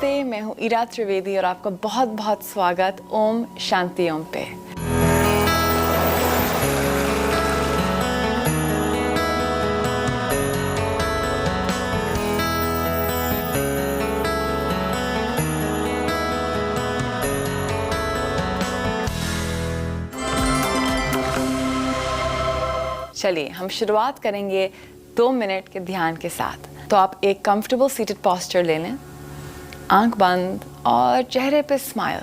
नमस्ते, मैं हूँ ईरा त्रिवेदी और आपका बहुत बहुत स्वागत ओम शांति ओम पे। चलिए हम शुरुआत करेंगे 2 मिनट के ध्यान के साथ। तो आप एक कंफर्टेबल सीटेड पोस्चर ले लें, आंख बंद और चेहरे पे स्माइल।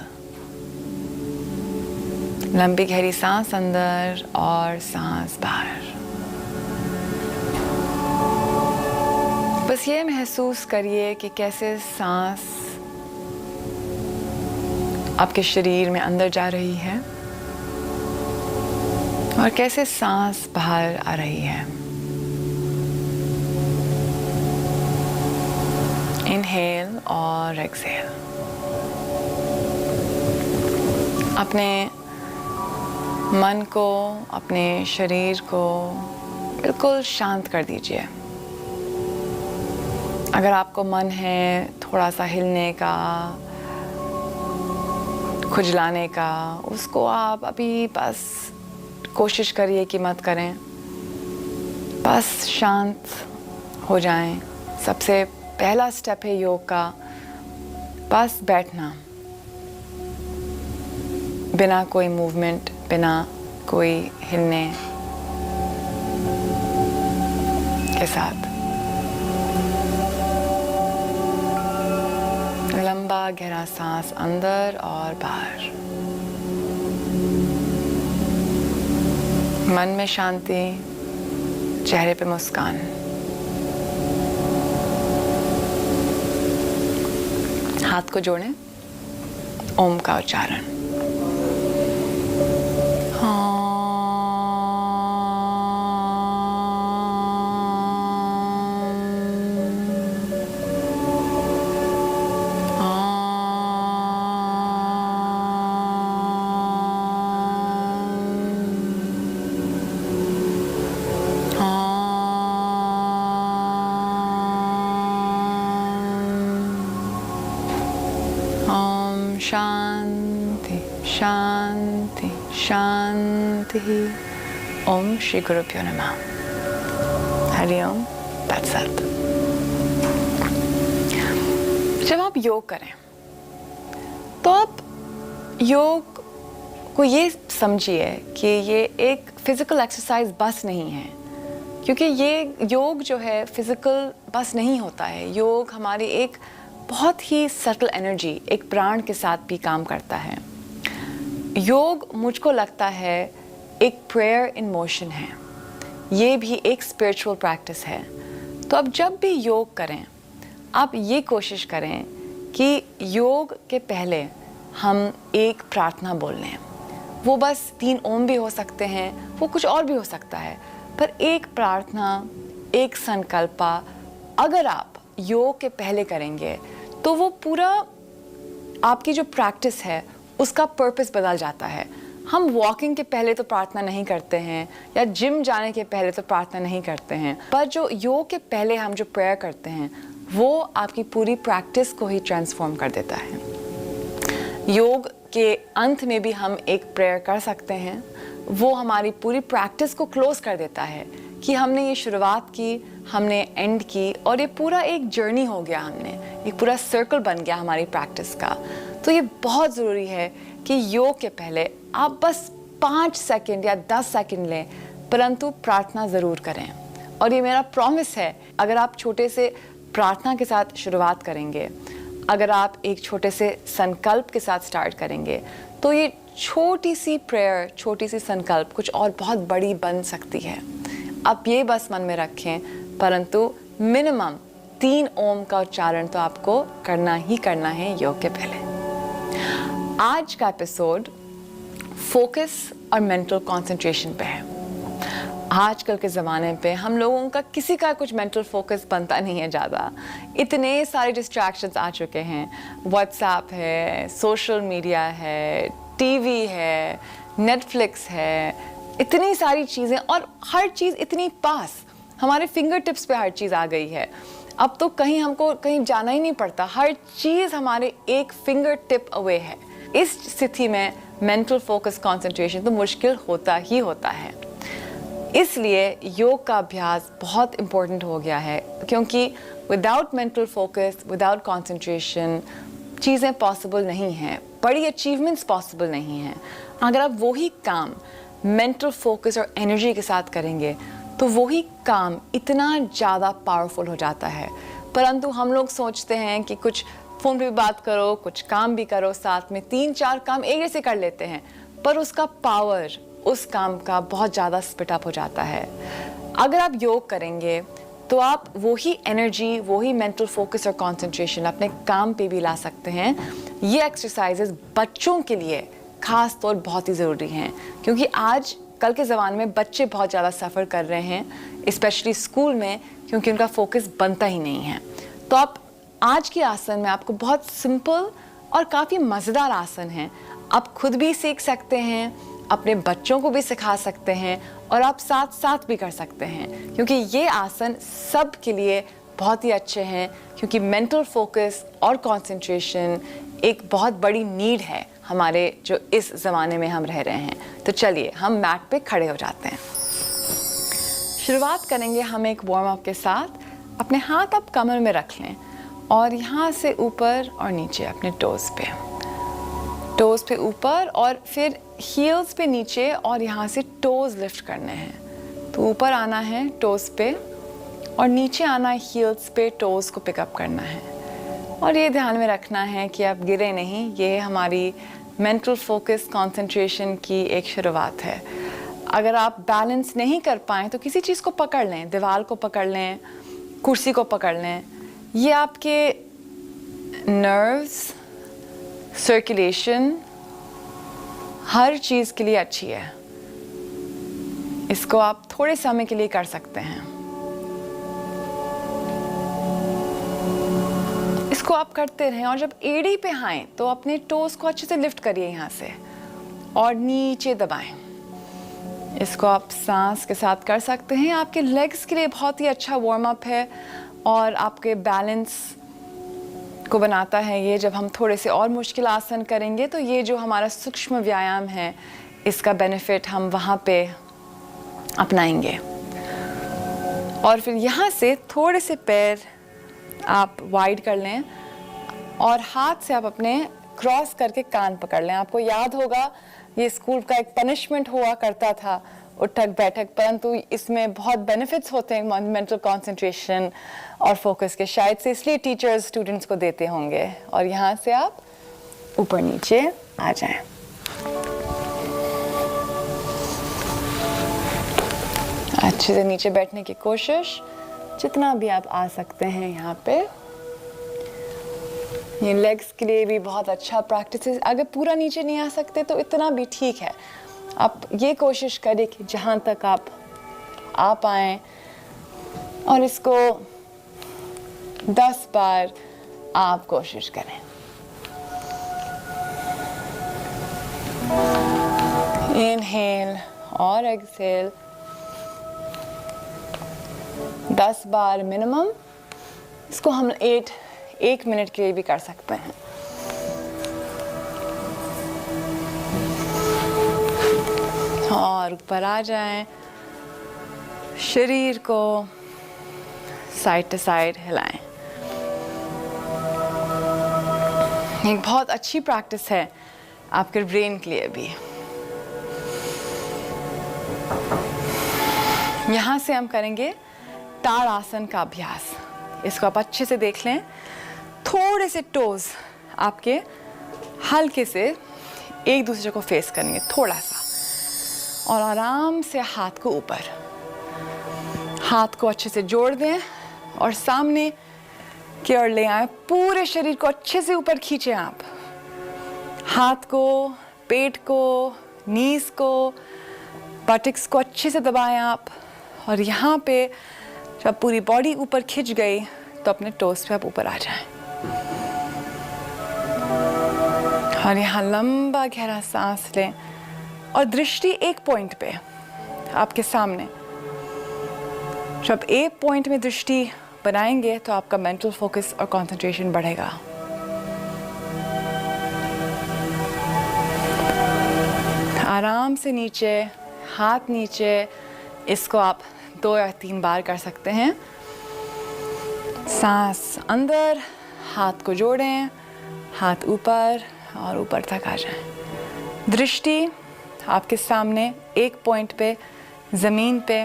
लंबी गहरी सांस अंदर और सांस बाहर। बस ये महसूस करिए कि कैसे सांस आपके शरीर में अंदर जा रही है और कैसे सांस बाहर आ रही है। इनहेल और एक्सहेल। अपने मन को, अपने शरीर को बिल्कुल शांत कर दीजिए। अगर आपको मन है थोड़ा सा हिलने का, खुजलाने का, उसको आप अभी बस कोशिश करिए कि मत करें। बस शांत हो जाएं। सबसे पहला स्टेप है योग का, बस बैठना, बिना कोई मूवमेंट, बिना कोई हिलने के साथ। लंबा गहरा सांस अंदर और बाहर। मन में शांति, चेहरे पे मुस्कान। हाथ को जोड़ें, ओम का उच्चारण। शांति शांति शांति। ओम श्री गुरुभ्यो नमः। हरि ओम तत्सत। जब आप योग करें तो आप योग को ये समझिए कि ये एक फिजिकल एक्सरसाइज बस नहीं है, क्योंकि ये योग जो है फिजिकल बस नहीं होता है। योग हमारी एक बहुत ही सटल एनर्जी, एक प्राण के साथ भी काम करता है। योग मुझको लगता है एक प्रेयर इन मोशन है। ये भी एक स्पिरिचुअल प्रैक्टिस है। तो अब जब भी योग करें, आप ये कोशिश करें कि योग के पहले हम एक प्रार्थना बोल लें। वो बस 3 ओम भी हो सकते हैं, वो कुछ और भी हो सकता है, पर एक प्रार्थना, एक संकल्पा अगर आप योग के पहले करेंगे तो वो पूरा आपकी जो प्रैक्टिस है उसका पर्पस बदल जाता है। हम वॉकिंग के पहले तो प्रार्थना नहीं करते हैं या जिम जाने के पहले तो प्रार्थना नहीं करते हैं, पर जो योग के पहले हम जो प्रेयर करते हैं वो आपकी पूरी प्रैक्टिस को ही ट्रांसफॉर्म कर देता है। योग के अंत में भी हम एक प्रेयर कर सकते हैं। वो हमारी पूरी प्रैक्टिस को क्लोज कर देता है कि हमने ये शुरुआत की, हमने एंड की और ये पूरा एक जर्नी हो गया, हमने एक पूरा सर्कल बन गया हमारी प्रैक्टिस का। तो ये बहुत ज़रूरी है कि योग के पहले आप बस 5 सेकंड या 10 सेकंड लें, परंतु प्रार्थना ज़रूर करें। और ये मेरा प्रॉमिस है, अगर आप छोटे से प्रार्थना के साथ शुरुआत करेंगे, अगर आप एक छोटे से संकल्प के साथ स्टार्ट करेंगे, तो ये छोटी सी प्रेयर, छोटी सी संकल्प कुछ और बहुत बड़ी बन सकती है। आप ये बस मन में रखें, परंतु मिनिमम 3 ओम का उच्चारण तो आपको करना ही करना है योग के पहले। आज का एपिसोड फोकस और मेंटल कंसंट्रेशन पे है। आजकल के ज़माने पे हम लोगों का किसी का कुछ मेंटल फोकस बनता नहीं है ज़्यादा। इतने सारे डिस्ट्रैक्शंस आ चुके हैं। व्हाट्सएप है, सोशल मीडिया है, टीवी है, नेटफ्लिक्स है, इतनी सारी चीज़ें और हर चीज़ इतनी पास, हमारे फिंगर टिप्स पे हर चीज़ आ गई है। अब तो कहीं हमको कहीं जाना ही नहीं पड़ता, हर चीज़ हमारे एक फिंगर टिप अवे है। इस स्थिति में मेंटल फोकस कंसंट्रेशन तो मुश्किल होता ही होता है। इसलिए योग का अभ्यास बहुत इम्पोर्टेंट हो गया है, क्योंकि without mental focus, without concentration चीज़ें पॉसिबल नहीं हैं, बड़ी अचीवमेंट्स पॉसिबल नहीं हैं। अगर आप वही काम मेंटल फोकस और एनर्जी के साथ करेंगे तो वही काम इतना ज़्यादा पावरफुल हो जाता है। परंतु हम लोग सोचते हैं कि कुछ फ़ोन पे भी बात करो, कुछ काम भी करो, साथ में 3-4 काम एक जैसे कर लेते हैं, पर उसका पावर उस काम का बहुत ज़्यादा स्पिट अप हो जाता है। अगर आप योग करेंगे तो आप वही एनर्जी, वही मेंटल फोकस और कंसंट्रेशन अपने काम पे भी ला सकते हैं। ये एक्सरसाइजेस बच्चों के लिए खास तौर बहुत ही ज़रूरी हैं, क्योंकि आज कल के ज़माने में बच्चे बहुत ज़्यादा सफ़र कर रहे हैं, स्पेशली स्कूल में, क्योंकि उनका फोकस बनता ही नहीं है। तो आप आज की आसन में आपको बहुत सिंपल और काफ़ी मज़ेदार आसन हैं, आप खुद भी सीख सकते हैं, अपने बच्चों को भी सिखा सकते हैं और आप साथ साथ भी कर सकते हैं, क्योंकि ये आसन सब के लिए बहुत ही अच्छे हैं, क्योंकि मेंटल फोकस और कंसंट्रेशन एक बहुत बड़ी नीड है हमारे जो इस ज़माने में हम रह रहे हैं। तो चलिए हम मैट पे खड़े हो जाते हैं। शुरुआत करेंगे हम एक वार्म अप के साथ। अपने हाथ आप कमर में रख लें और यहाँ से ऊपर और नीचे अपने टोज़ पे ऊपर और फिर हील्स पे नीचे, और यहाँ से टोज़ लिफ्ट करने हैं। तो ऊपर आना है टोज़ पे और नीचे आना है हील्स पे, टोज़ को पिकअप करना है। और ये ध्यान में रखना है कि आप गिरे नहीं। ये हमारी मेंटल फोकस कंसंट्रेशन की एक शुरुआत है। अगर आप बैलेंस नहीं कर पाएँ तो किसी चीज़ को पकड़ लें, दीवार को पकड़ लें, कुर्सी को पकड़ लें। ये आपके नर्व्स, सर्कुलेशन, हर चीज़ के लिए अच्छी है। इसको आप थोड़े समय के लिए कर सकते हैं। इसको आप करते रहें और जब एड़ी पे आएँ तो अपने टोज़ को अच्छे से लिफ्ट करिए यहाँ से और नीचे दबाएं। इसको आप सांस के साथ कर सकते हैं। आपके लेग्स के लिए बहुत ही अच्छा वार्म अप है और आपके बैलेंस को बनाता है ये। जब हम थोड़े से और मुश्किल आसन करेंगे तो ये जो हमारा सूक्ष्म व्यायाम है, इसका बेनिफिट हम वहाँ पे अपनाएंगे। और फिर यहाँ से थोड़े से पैर आप वाइड कर लें और हाथ से आप अपने क्रॉस करके कान पकड़ लें। आपको याद होगा ये स्कूल का एक पनिशमेंट हुआ करता था, उठक बैठक, परंतु इसमें बहुत बेनिफिट्स होते हैं मेंटल कंसंट्रेशन और फोकस के, शायद से इसलिए टीचर्स स्टूडेंट्स को देते होंगे। और यहाँ से आप ऊपर नीचे आ जाएं। अच्छे से नीचे बैठने की कोशिश, जितना भी आप आ सकते हैं यहाँ पे। ये लेग्स के लिए भी बहुत अच्छा प्रैक्टिस है। अगर पूरा नीचे नहीं आ सकते तो इतना भी ठीक है। आप ये कोशिश करें कि जहाँ तक आप आ पाएँ, और इसको 10 बार आप कोशिश करें। इनहेल और एक्सहेल 10 बार मिनिमम। इसको हम 1 मिनट के लिए भी कर सकते हैं। और ऊपर आ जाएं, शरीर को साइड टू साइड हिलाएं। एक बहुत अच्छी प्रैक्टिस है आपके ब्रेन के लिए भी। यहाँ से हम करेंगे ताड़ आसन का अभ्यास। इसको आप अच्छे से देख लें। थोड़े से टोज आपके हल्के से एक दूसरे को फेस करेंगे, थोड़ा सा, और आराम से हाथ को ऊपर, हाथ को अच्छे से जोड़ दें और सामने की ओर ले आए। पूरे शरीर को अच्छे से ऊपर खींचें आप, हाथ को, पेट को, नीज को, बटक्स को अच्छे से दबाएं आप। और यहाँ पे जब पूरी बॉडी ऊपर खिंच गई तो अपने टोस पे आप ऊपर आ जाएं। और यहाँ लंबा गहरा सांस लें और दृष्टि एक पॉइंट पे आपके सामने। जब एक पॉइंट में दृष्टि बनाएंगे तो आपका मेंटल फोकस और कंसंट्रेशन बढ़ेगा। आराम से नीचे, हाथ नीचे, इसको आप 2 या 3 बार कर सकते हैं। सांस अंदर, हाथ को जोड़ें, हाथ ऊपर और ऊपर तक आ जाएं। दृष्टि आपके सामने एक पॉइंट पे, ज़मीन पे,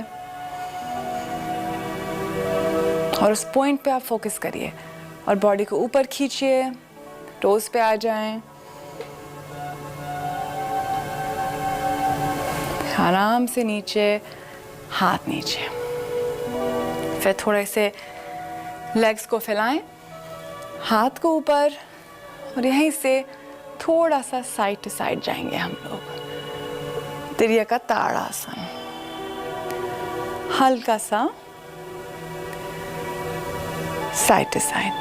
और उस पॉइंट पे आप फोकस करिए और बॉडी को ऊपर खींचिए, टोज पे आ जाएं। आराम से नीचे, हाथ नीचे। फिर थोड़े से लेग्स को फैलाएं, हाथ को ऊपर, और यहीं से थोड़ा सा साइड टू साइड जाएंगे हम लोग। त्रिया का ताड़ासन, हल्का सा साइड टू साइड।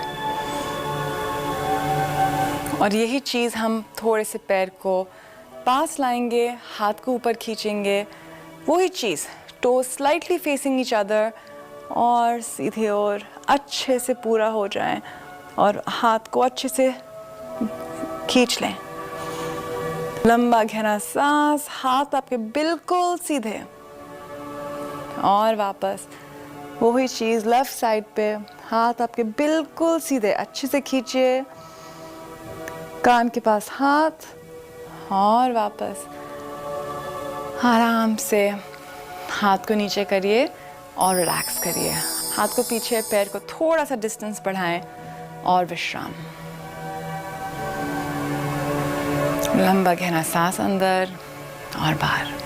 और यही चीज़ हम थोड़े से पैर को पास लाएंगे, हाथ को ऊपर खींचेंगे, वही चीज़, toes slightly facing each other, और सीधे और अच्छे से पूरा हो जाएं और हाथ को अच्छे से खींच लें। लंबा गहरा सांस, हाथ आपके बिल्कुल सीधे, और वापस वही चीज़ लेफ्ट साइड पे, हाथ आपके बिल्कुल सीधे, अच्छे से खींचिए, कान के पास हाथ, और वापस आराम से हाथ को नीचे करिए और रिलैक्स करिए। हाथ को पीछे, पैर को थोड़ा सा डिस्टेंस बढ़ाएं और विश्राम। लंबा गहरा सांस अंदर और बाहर।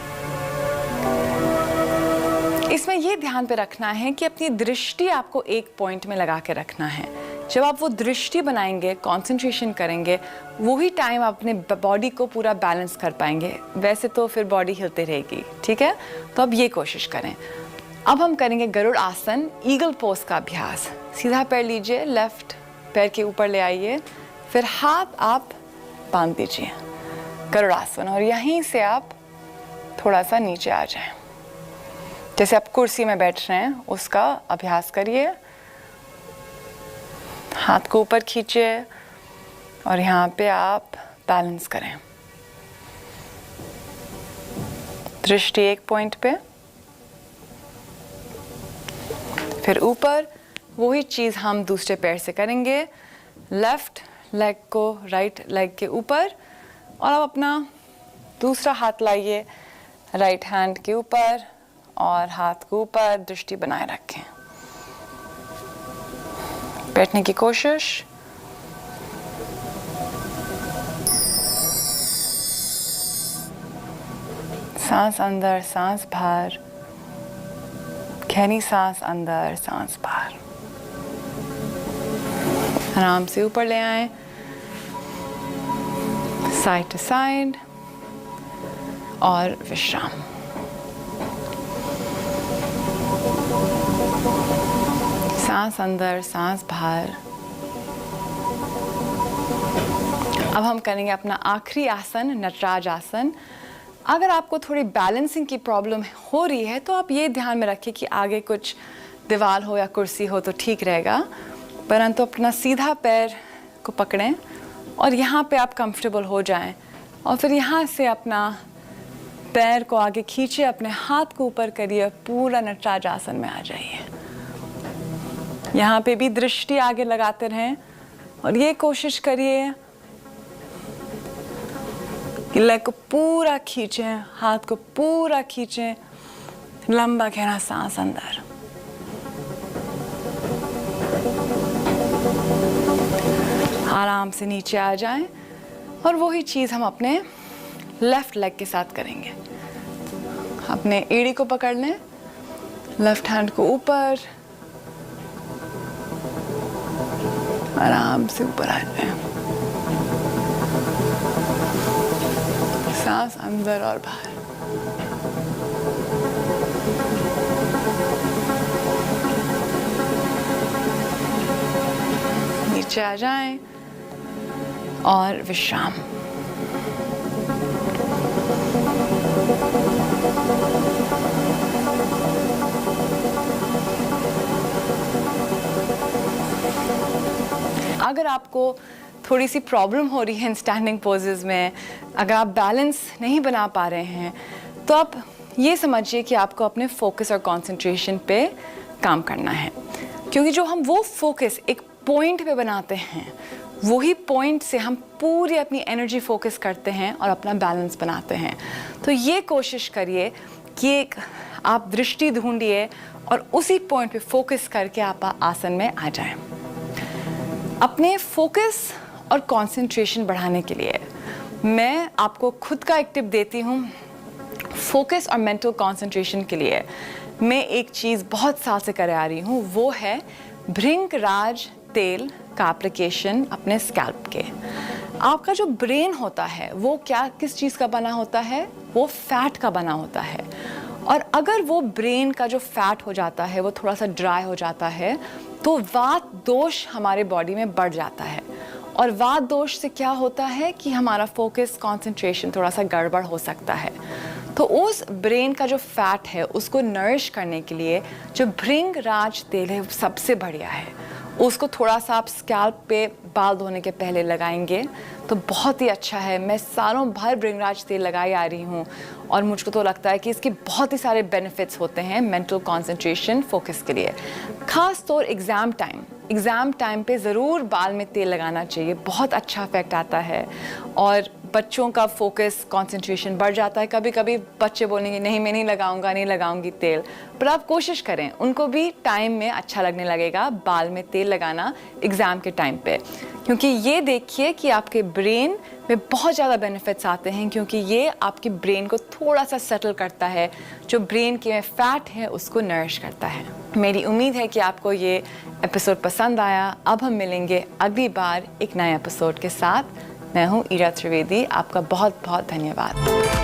इसमें यह ध्यान पे रखना है कि अपनी दृष्टि आपको एक पॉइंट में लगा के रखना है। जब आप वो दृष्टि बनाएंगे, कंसंट्रेशन करेंगे, वही टाइम आप अपने बॉडी को पूरा बैलेंस कर पाएंगे। वैसे तो फिर बॉडी हिलती रहेगी, ठीक है? तो अब ये कोशिश करें। अब हम करेंगे गरुड़ आसन, ईगल पोज का अभ्यास। सीधा पैर लीजिए, लेफ्ट पैर के ऊपर ले आइए, फिर हाथ आप बांध दीजिए, गरुड़ आसन, और यहीं से आप थोड़ा सा नीचे आ जाएं। जैसे आप कुर्सी में बैठ रहे हैं उसका अभ्यास करिए। हाथ को ऊपर खींचिए और यहाँ पे आप बैलेंस करें। दृष्टि एक पॉइंट पे, फिर ऊपर वही चीज़ हम दूसरे पैर से करेंगे। लेफ्ट लेग को राइट लेग के ऊपर, और अब अपना दूसरा हाथ लाइए राइट हैंड के ऊपर और हाथ को ऊपर, दृष्टि बनाए रखें। बैठने की कोशिश। सांस अंदर, सांस बाहर, गहरी सांस अंदर, सांस बाहर। आराम से ऊपर ले आएं, साइड टू साइड, और विश्राम। सांस अंदर, सांस बाहर। अब हम करेंगे अपना आखिरी आसन, नटराज आसन। अगर आपको थोड़ी बैलेंसिंग की प्रॉब्लम हो रही है तो आप ये ध्यान में रखें कि आगे कुछ दीवार हो या कुर्सी हो तो ठीक रहेगा, परंतु अपना सीधा पैर को पकड़ें और यहाँ पे आप कंफर्टेबल हो जाएं, और फिर यहाँ से अपना पैर को आगे खींचिए, अपने हाथ को ऊपर करिए, पूरा नटराज आसन में आ जाइए। यहाँ पे भी दृष्टि आगे लगाते रहें और ये कोशिश करिए कि लेग को पूरा खींचें, हाथ को पूरा खींचें, लंबा गहरा सांस अंदर। आराम से नीचे आ जाएं, और वही चीज़ हम अपने लेफ्ट लेग के साथ करेंगे। अपने एड़ी को पकड़ लें, लेफ्ट हैंड को ऊपर, आराम से ऊपर आ जाएं। सांस अंदर और बाहर। नीचे आ जाएं और विश्राम। अगर आपको थोड़ी सी प्रॉब्लम हो रही है इन स्टैंडिंग पोजेस में, अगर आप बैलेंस नहीं बना पा रहे हैं, तो आप ये समझिए कि आपको अपने फोकस और कंसंट्रेशन पे काम करना है। क्योंकि जो हम वो फोकस एक पॉइंट पे बनाते हैं, वही पॉइंट से हम पूरी अपनी एनर्जी फोकस करते हैं और अपना बैलेंस बनाते हैं। तो ये कोशिश करिए कि एक आप दृष्टि ढूंढिए और उसी पॉइंट पे फोकस करके आप आसन में आ जाएं। अपने फोकस और कंसंट्रेशन बढ़ाने के लिए मैं आपको खुद का एक टिप देती हूँ। फोकस और मेंटल कंसंट्रेशन के लिए मैं एक चीज़ बहुत साल से कर आ रही हूँ, वो है भृंगराज तेल का एप्लीकेशन अपने स्कैल्प के। आपका जो ब्रेन होता है वो किस चीज़ का बना होता है? वो फैट का बना होता है। और अगर वो ब्रेन का जो फैट हो जाता है वो थोड़ा सा ड्राई हो जाता है, तो वात दोष हमारे बॉडी में बढ़ जाता है। और वात दोष से क्या होता है कि हमारा फोकस कंसंट्रेशन थोड़ा सा गड़बड़ हो सकता है। तो उस ब्रेन का जो फैट है उसको नरिश करने के लिए जो भृंगराज तेल है वो सबसे बढ़िया है। उसको थोड़ा सा आप स्कैल्प पे बाल धोने के पहले लगाएंगे तो बहुत ही अच्छा है। मैं सालों भर भृंगराज तेल लगाई आ रही हूँ और मुझको तो लगता है कि इसके बहुत ही सारे बेनिफिट्स होते हैं मेंटल कंसंट्रेशन फोकस के लिए। खास तौर एग्ज़ाम टाइम पे ज़रूर बाल में तेल लगाना चाहिए, बहुत अच्छा इफेक्ट आता है। और बच्चों का फोकस कंसंट्रेशन बढ़ जाता है। कभी कभी बच्चे बोलेंगे नहीं मैं नहीं लगाऊंगी तेल, पर आप कोशिश करें, उनको भी टाइम में अच्छा लगने लगेगा बाल में तेल लगाना एग्ज़ाम के टाइम पे। क्योंकि ये देखिए कि आपके ब्रेन में बहुत ज़्यादा बेनिफिट्स आते हैं, क्योंकि ये आपके ब्रेन को थोड़ा सा सेटल करता है, जो ब्रेन के में फैट है उसको नरिश करता है। मेरी उम्मीद है कि आपको ये एपिसोड पसंद आया। अब हम मिलेंगे अगली बार एक नए एपिसोड के साथ। मैं हूँ ईरा त्रिवेदी, आपका बहुत बहुत धन्यवाद।